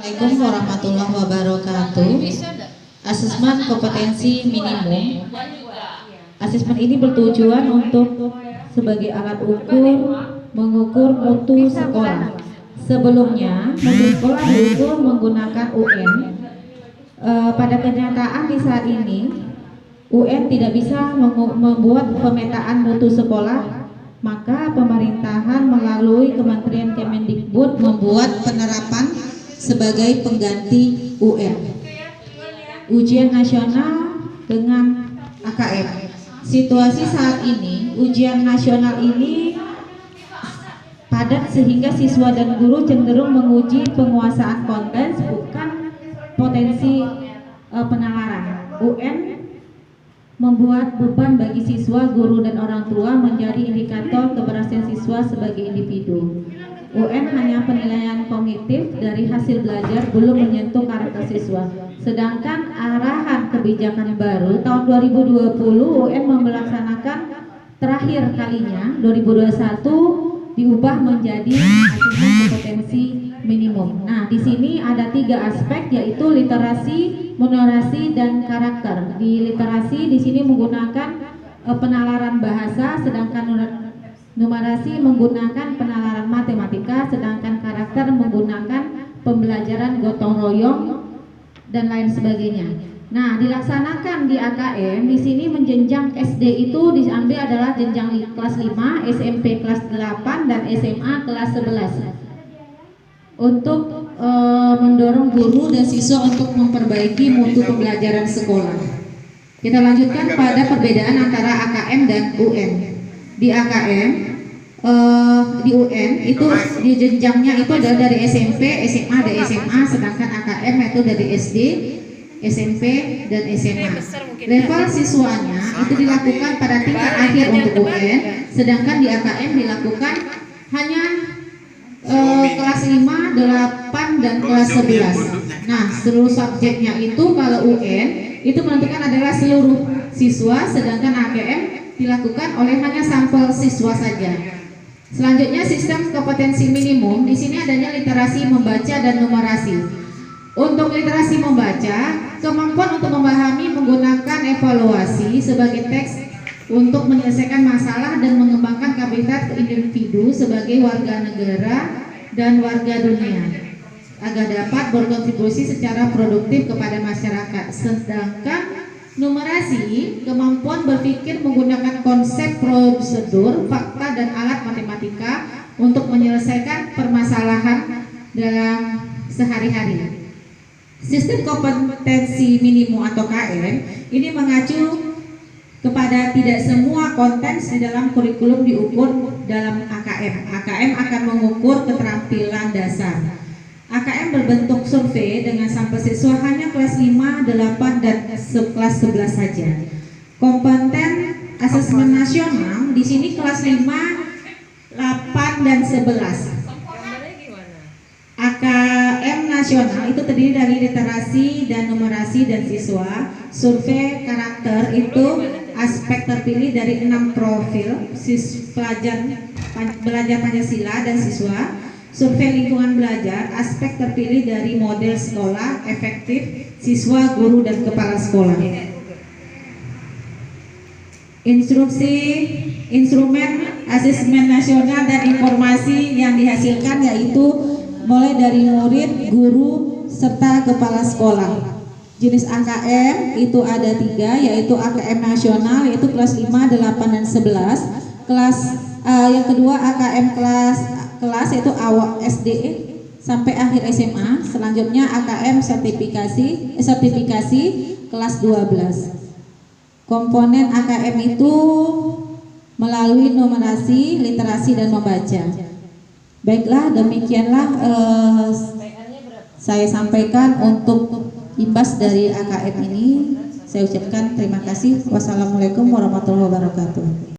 Assalamualaikum warahmatullahi wabarakatuh. Asesmen kompetensi minimum. Asesmen ini bertujuan untuk sebagai alat ukur mengukur mutu sekolah. Sebelumnya, mutu sekolah diukur menggunakan UN. Pada kenyataan di saat ini, UN tidak bisa membuat pemetaan mutu sekolah, maka pemerintahan melalui Kementerian Kemendikbud membuat penerapan sebagai pengganti UN, ujian nasional dengan AKM. Situasi saat ini, ujian nasional ini padat sehingga siswa dan guru cenderung menguji penguasaan konten bukan potensi penalaran. UN membuat beban bagi siswa, guru, dan orang tua menjadi indikator keberhasilan siswa sebagai individu. UN hanya penilaian kognitif dari hasil belajar, belum menyentuh karakter siswa. Sedangkan arahan kebijakan baru tahun 2020 UN melaksanakan terakhir kalinya 2021 diubah menjadi asesmen kompetensi minimum. Nah, di sini ada 3 aspek, yaitu literasi, numerasi, dan karakter. Di literasi di sini menggunakan penalaran bahasa, sedangkan numerasi menggunakan penalaran matematika, sedangkan karakter menggunakan pembelajaran gotong royong dan lain sebagainya. Nah, dilaksanakan di AKM di sini menjenjang SD itu diambil adalah jenjang kelas 5, SMP kelas 8, dan SMA kelas 11. Untuk mendorong guru dan siswa untuk memperbaiki mutu pembelajaran sekolah. Kita lanjutkan pada perbedaan antara AKM dan UN. Di AKM, di UN itu di jenjangnya itu adalah dari SMP, SMA, dan SMA, sedangkan AKM itu dari SD, SMP, dan SMA. Level siswanya itu dilakukan pada tingkat akhir untuk UN, sedangkan di AKM dilakukan hanya kelas 5, 8, dan kelas 11. Nah, seluruh subjeknya itu kalau UN itu menentukan adalah seluruh siswa, sedangkan AKM dilakukan oleh hanya sampel siswa saja. Selanjutnya, sistem kompetensi minimum. Di sini adanya literasi membaca dan numerasi. Untuk literasi membaca, kemampuan untuk memahami, menggunakan evaluasi sebagai teks untuk menyelesaikan masalah dan mengembangkan kapasitas individu sebagai warga negara dan warga dunia agar dapat berkontribusi secara produktif kepada masyarakat. Sedangkan numerasi, kemampuan berpikir menggunakan konsep, prosedur, fakta, dan alat matematika untuk menyelesaikan permasalahan dalam sehari-hari. Sistem kompetensi minimum atau KM ini mengacu kepada tidak semua konten di dalam kurikulum diukur dalam AKM. AKM akan mengukur keterampilan dasar. AKM berbentuk survei dengan sampel siswa hanya kelas 5, 8, dan kelas 11 saja. Kompeten asesmen nasional di sini kelas 5, 8, dan 11. AKM nasional itu terdiri dari literasi dan numerasi dan siswa. Survei karakter itu aspek terpilih dari 6 profil belajar Pancasila dan siswa. Survei lingkungan belajar, aspek terpilih dari model sekolah efektif siswa, guru, dan kepala sekolah. Instrumen asesmen nasional dan informasi yang dihasilkan yaitu mulai dari murid, guru, serta kepala sekolah. Jenis AKM itu ada 3, yaitu AKM nasional, yaitu kelas 5, 8, dan 11. Yang kedua AKM kelas yaitu awal SD sampai akhir SMA. Selanjutnya AKM sertifikasi kelas 12. Komponen AKM itu melalui numerasi, literasi, dan membaca. Baiklah, demikianlah saya sampaikan untuk imbas dari AKM ini. Saya ucapkan terima kasih. Wassalamualaikum warahmatullahi wabarakatuh.